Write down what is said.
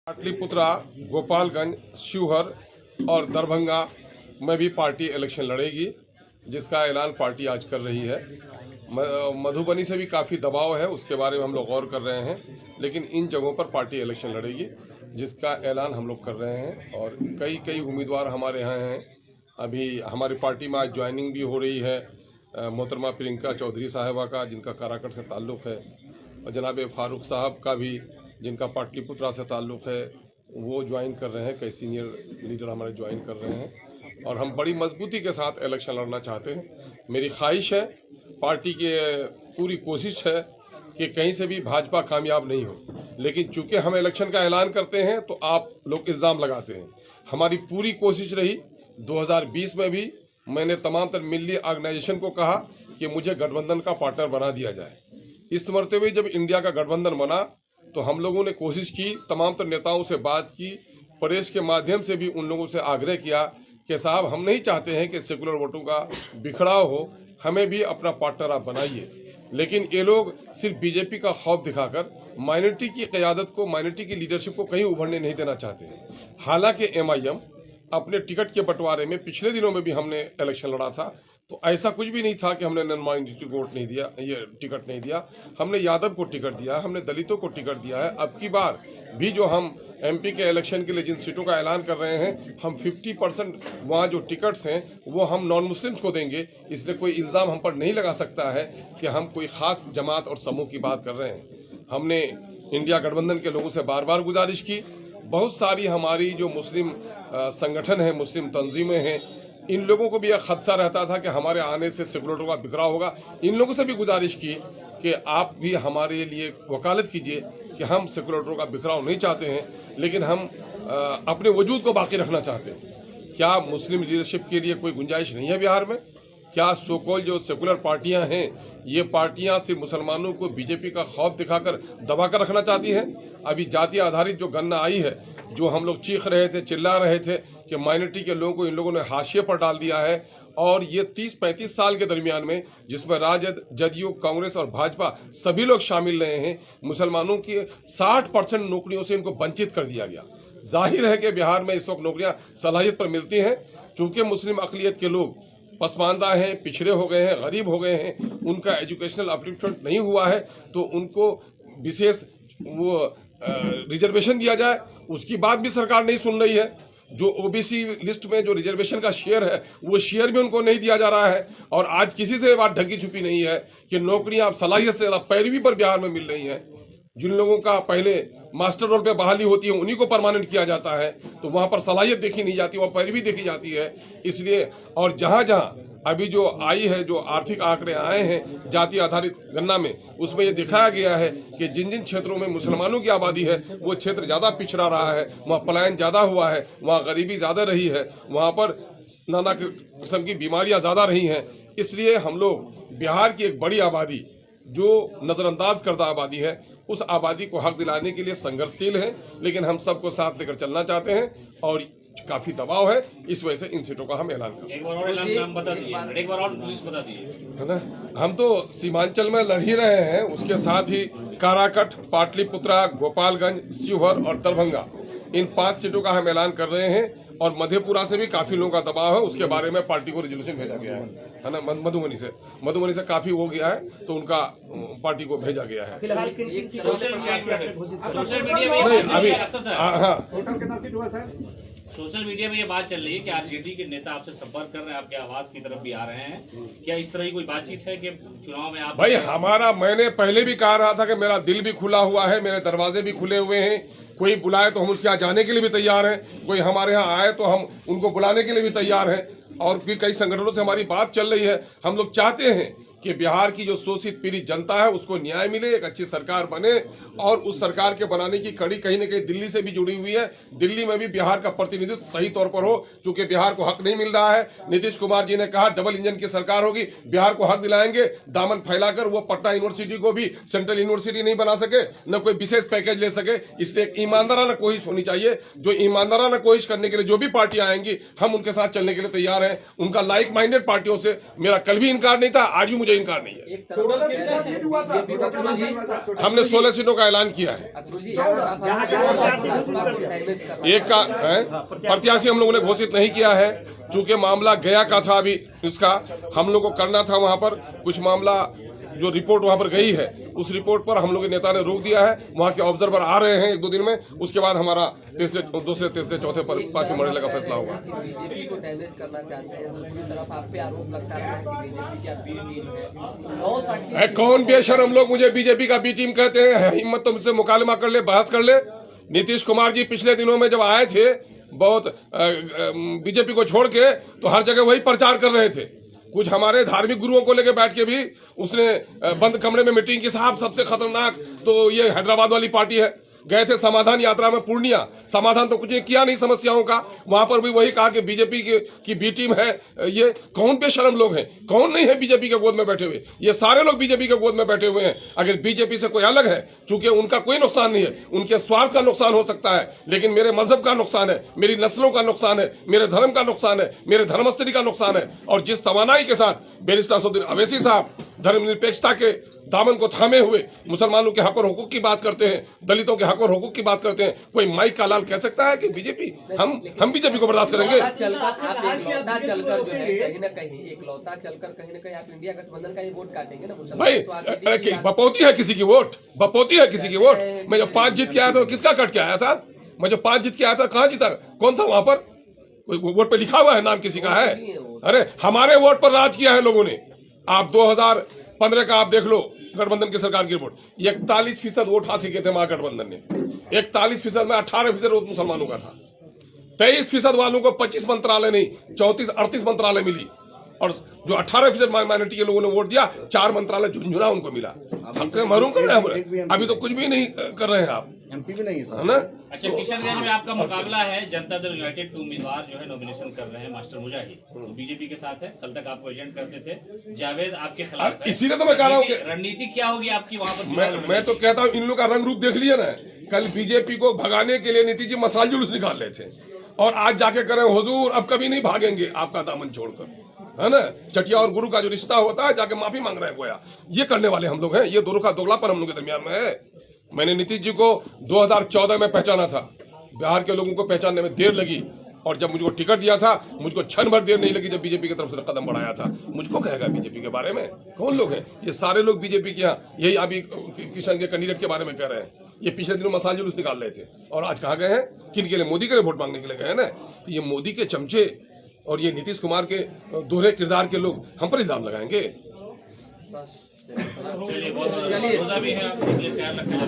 पाटलिपुत्रा, गोपालगंज, शिवहर और दरभंगा में भी पार्टी इलेक्शन लड़ेगी, जिसका ऐलान पार्टी आज कर रही है। मधुबनी से भी काफ़ी दबाव है, उसके बारे में हम लोग गौर कर रहे हैं, लेकिन इन जगहों पर पार्टी इलेक्शन लड़ेगी, जिसका ऐलान हम लोग कर रहे हैं। और कई उम्मीदवार हमारे यहाँ हैं। अभी हमारी पार्टी में आज ज्वाइनिंग भी हो रही है मोहतरमा प्रियंका चौधरी साहिबा का, जिनका काराकट से ताल्लुक़ है, और जनाब फारूक साहब का भी, जिनका पाटलिपुत्रा से ताल्लुक़ है, वो ज्वाइन कर रहे हैं। कई सीनियर लीडर हमारे ज्वाइन कर रहे हैं और हम बड़ी मजबूती के साथ इलेक्शन लड़ना चाहते हैं। मेरी ख्वाहिश है, पार्टी की पूरी कोशिश है कि कहीं से भी भाजपा कामयाब नहीं हो, लेकिन चूंकि हम इलेक्शन का ऐलान करते हैं तो आप लोग इल्ज़ाम लगाते हैं। हमारी पूरी कोशिश रही 2020 में भी, मैंने तमाम तर मिली ऑर्गेनाइजेशन को कहा कि मुझे गठबंधन का पार्टनर बना दिया जाए। इस मरते हुए जब इंडिया का गठबंधन बना तो हम लोगों ने कोशिश की, तमाम तर नेताओं से बात की, प्रेस के माध्यम से भी उन लोगों से आग्रह किया कि साहब, हम नहीं चाहते हैं कि सेकुलर वोटों का बिखराव हो, हमें भी अपना पार्टनर आप बनाइए। लेकिन ये लोग सिर्फ बीजेपी का खौफ दिखाकर माइनॉरिटी की क़यादत को, माइनॉरिटी की लीडरशिप को कहीं उभरने नहीं देना चाहते हैं। हालांकि MIM अपने टिकट के बंटवारे में पिछले दिनों में भी हमने इलेक्शन लड़ा था, तो ऐसा कुछ भी नहीं था कि हमने नॉन माइनॉरिटी को वोट नहीं दिया, ये टिकट नहीं दिया। हमने यादव को टिकट दिया, हमने दलितों को टिकट दिया है। अब की बार भी जो हम MP के इलेक्शन के लिए जिन सीटों का ऐलान कर रहे हैं, हम 50% वहाँ जो टिकट्स हैं वो हम नॉन मुस्लिम्स को देंगे। इसलिए कोई इल्ज़ाम हम पर नहीं लगा सकता है कि हम कोई ख़ास जमात और समूह की बात कर रहे हैं। हमने इंडिया गठबंधन के लोगों से बार बार गुजारिश की। बहुत सारी हमारी जो मुस्लिम संगठन है, मुस्लिम तंजीमें हैं, इन लोगों को भी यह खदशा रहता था कि हमारे आने से सेकुलरों का बिखराव होगा। इन लोगों से भी गुजारिश की कि आप भी हमारे लिए वकालत कीजिए कि हम सेकुलरों का बिखराव नहीं चाहते हैं, लेकिन हम अपने वजूद को बाकी रखना चाहते हैं। क्या मुस्लिम लीडरशिप के लिए कोई गुंजाइश नहीं है बिहार में? क्या सोकॉल जो सेकुलर पार्टियां हैं, ये पार्टियां सिर्फ मुसलमानों को बीजेपी का खौफ दिखाकर दबा कर रखना चाहती हैं? अभी जाति आधारित जो गणना आई है, जो हम लोग चीख रहे थे, चिल्ला रहे थे कि माइनॉरिटी के लोगों को इन लोगों ने हाशिए पर डाल दिया है, और ये 30-35 साल के दरमियान में, जिसमें राजद, जदयू, कांग्रेस और भाजपा सभी लोग शामिल रहे हैं, मुसलमानों की 60% नौकरियों से इनको वंचित कर दिया गया। जाहिर है कि बिहार में इस वक्त नौकरियां सलाहियत पर मिलती हैं। चूंकि मुस्लिम अक़लियत के लोग पसमानदा हैं, पिछड़े हो गए हैं, गरीब हो गए हैं, उनका एजुकेशनल अपलिफ्टमेंट नहीं हुआ है, तो उनको विशेष वो रिजर्वेशन दिया जाए, उसकी बात भी सरकार नहीं सुन रही है। जो OBC लिस्ट में जो रिजर्वेशन का शेयर है, वो शेयर भी उनको नहीं दिया जा रहा है। और आज किसी से बात ढकी छुपी नहीं है कि नौकरियां अब सलाहियत से ज़्यादा पैरवी पर बिहार में मिल रही हैं। जिन लोगों का पहले मास्टर रोल पे बहाली होती है, उन्हीं को परमानेंट किया जाता है, तो वहाँ पर सलाहियत देखी नहीं जाती, वहाँ पैरवी देखी जाती है। इसलिए और जहाँ अभी जो आई है, जो आर्थिक आंकड़े आए हैं जाति आधारित गणना में, उसमें ये दिखाया गया है कि जिन जिन क्षेत्रों में मुसलमानों की आबादी है, वो क्षेत्र ज़्यादा पिछड़ा रहा है, वहाँ पलायन ज़्यादा हुआ है, वहाँ गरीबी ज़्यादा रही है, वहाँ पर नाना किस्म की बीमारियाँ ज़्यादा रही हैं। इसलिए हम लोग बिहार की एक बड़ी आबादी, जो नज़रअंदाज करदा आबादी है, उस आबादी को हक दिलाने के लिए संघर्षशील है, लेकिन हम सबको साथ लेकर चलना चाहते हैं और काफी दबाव है। इस वजह से इन सीटों का हम ऐलान करें। एक बार और नाम बता दीजिए, एक बार और पुलिस बता दीजिए, है ना। हम तो सीमांचल में लड़ ही रहे हैं, उसके साथ ही काराकट, पाटलिपुत्रा, गोपालगंज, शिवहर और दरभंगा, इन 5 सीटों का हम ऐलान कर रहे हैं। और मधेपुरा से भी काफी लोगों का दबाव है, उसके बारे में पार्टी को रेजोल्यूशन भेजा गया है ना। मधुबनी से काफी हो गया है, तो उनका पार्टी को भेजा गया है। फिलहाल सोशल मीडिया में सोशल मीडिया में ये बात चल रही है कि RJD के नेता आपसे संपर्क कर रहे हैं, आपके आवास की तरफ भी आ रहे हैं। क्या इस तरह की कोई बातचीत है कि चुनाव में आप? भाई, मैंने पहले भी कहा रहा था कि मेरा दिल भी खुला हुआ है, मेरे दरवाजे भी खुले हुए हैं। कोई बुलाए तो हम उसके यहाँ जाने के लिए भी तैयार हैं, कोई हमारे यहाँ आए तो हम उनको बुलाने के लिए भी तैयार हैं। और फिर कई संगठनों से हमारी बात चल रही है। हम लोग चाहते हैं कि बिहार की जो शोषित पीड़ित जनता है, उसको न्याय मिले, एक अच्छी सरकार बने, और उस सरकार के बनाने की कड़ी कहीं न कहीं दिल्ली से भी जुड़ी हुई है। दिल्ली में भी बिहार का प्रतिनिधित्व सही तौर पर हो, चूंकि बिहार को हक नहीं मिल रहा है। नीतीश कुमार जी ने कहा डबल इंजन की सरकार होगी, बिहार को हक दिलाएंगे। दामन फैलाकर वो पटना यूनिवर्सिटी को भी सेंट्रल यूनिवर्सिटी नहीं बना सके, न कोई विशेष पैकेज ले सके। इसलिए ईमानदाराना कोशिश होनी चाहिए। जो ईमानदाराना कोशिश करने के लिए जो भी पार्टियां आएंगी, हम उनके साथ चलने के लिए तैयार हैं। उनका लाइक माइंडेड पार्टियों से मेरा कल भी इनकार नहीं था, आज भी मुझे इनकार नहीं है। एक तरफ हमने 16 सीटों का ऐलान किया है। एक का प्रत्याशी हम लोगों ने घोषित नहीं किया है, चूंकि मामला गया का था। अभी इसका हम लोग को करना था, वहां पर कुछ मामला जो रिपोर्ट वहां पर गई है उस रिपोर्ट पर हम लोग के नेता ने रोक दिया है। वहां के ऑब्जर्वर आ रहे हैं 1-2 दिन में, उसके बाद हमारा दूसरे तीसरे चौथे पर 5वें मरहले का फैसला होगा। बीजेपी को डैमेज करना चाहते हैं, दूसरी तरफ आप पे आरोप लगता रहा है कि बीजेपी की बी टीम है। कौन बेशरम लोग मुझे बीजेपी का बी टीम कहते हैं? हिम्मत तो मुझसे मुकालमा कर ले, बहस कर ले। नीतीश कुमार जी पिछले दिनों में जब आए थे बहुत बीजेपी को छोड़ के, तो हर जगह वही प्रचार कर रहे थे। कुछ हमारे धार्मिक गुरुओं को लेकर बैठ के भी उसने बंद कमरे में मीटिंग की, साहब सबसे खतरनाक तो ये हैदराबाद वाली पार्टी है। गए थे समाधान यात्रा में पूर्णिया, समाधान तो कुछ नहीं किया नहीं समस्याओं का। वहां पर भी वही कहा कि बीजेपी की बी टीम है। ये कौन बेशरम लोग हैं? कौन नहीं है बीजेपी के गोद में बैठे हुए? ये सारे लोग बीजेपी के गोद में बैठे हुए हैं। अगर बीजेपी से कोई अलग है, चूंकि उनका कोई नुकसान नहीं है, उनके स्वार्थ का नुकसान हो सकता है, लेकिन मेरे मजहब का नुकसान है, मेरी नस्लों का नुकसान है, मेरे धर्म का नुकसान है, मेरे धर्मस्थली का नुकसान है। और जिस तवानाई के साथ बैरिस्टर असदुद्दीन अवैसी साहब धर्मनिरपेक्षता के दामन को थामे हुए मुसलमानों के हक और हुकूक की बात करते हैं, दलितों के हक और हुकूक की बात करते हैं, कोई माइक का लाल कह सकता है कि बीजेपी हम बीजेपी को बर्दाश्त करेंगे? एकलौता चलकर जो है कहीं ना कहीं आप इंडिया गठबंधन का ही वोट काटेंगे ना भाई। बपौती है किसी की वोट, बपौती है किसी की वोट। मैं जब 5 जीत के आया था तो किसका कट के आया था? मैं जब 5 जीत के आया था कहाँ जीता? कौन था वहां पर? वोट पे लिखा हुआ है, नाम किसी का है? अरे हमारे वोट पर राज किया है लोगों ने। आप 2015 का आप देख लो, गठबंधन की सरकार की रिपोर्ट, 41% वोट हासिल किए थे महागठबंधन ने। 41% में 18% वोट मुसलमानों का था। 23% वालों को 25 मंत्रालय नहीं 34-38 मंत्रालय मिली, और जो 18% माइनॉरिटी के लोगों ने वोट दिया 4 मंत्रालय झुंझुना उनको मिला। हक से महरूम कर रहे हैं। अभी तो कुछ भी नहीं कर रहे हैं आप, एमपी भी नहीं है ना? अच्छा, किशनगंज में आपका मुकाबला है, जनता दल यूनाइटेड के उम्मीदवार जो है नॉमिनेशन कर रहे हैं मास्टर मुजाहिद, तो बीजेपी के साथ है। कल तक आपको एजेंट करते थे, जावेद आपके खिलाफ है। इसीलिए तो मैं कह रहा हूँ कि रणनीति क्या होगी आपकी वहां पर? मैं तो कहता हूँ इन लोग का रंग रूप देख लिया ना। कल बीजेपी को भगाने के लिए नीतीश जी मसाल जुलूस निकाल रहे थे, और आज जाके कह रहे हैं हुजूर अब कभी नहीं भागेंगे आपका दामन छोड़कर, है ना? चटिया और गुरु का जो रिश्ता होता है, जाके माफी मांग रहे हैं गोया। ये करने वाले हम लोग हैं। ये दोनों का दोगलापन हम लोग के दरमियान में है। मैंने नीतीश जी को 2014 में पहचाना था, बिहार के लोगों को पहचानने में देर लगी, और जब मुझको टिकट दिया था मुझको क्षण भर देर नहीं लगी जब बीजेपी की तरफ से कदम बढ़ाया था। मुझको कहेगा बीजेपी के बारे में? कौन लोग हैं ये? सारे लोग बीजेपी के यहाँ, यही अभी किशन के कैंडिडेट के बारे में कह रहे हैं। ये पिछले दिनों मसाल जुलूस निकाल रहे थे, और आज कहाँ गए हैं? किन के लिए? मोदी के लिए वोट मांगने के लिए गए हैं ना। तो ये मोदी के चमचे और ये नीतीश कुमार के दोहरे किरदार के लोग हम पर इल्जाम लगाएंगे। चलिए, बहुत रोजा भी है, आप इसलिए ख्याल रखना।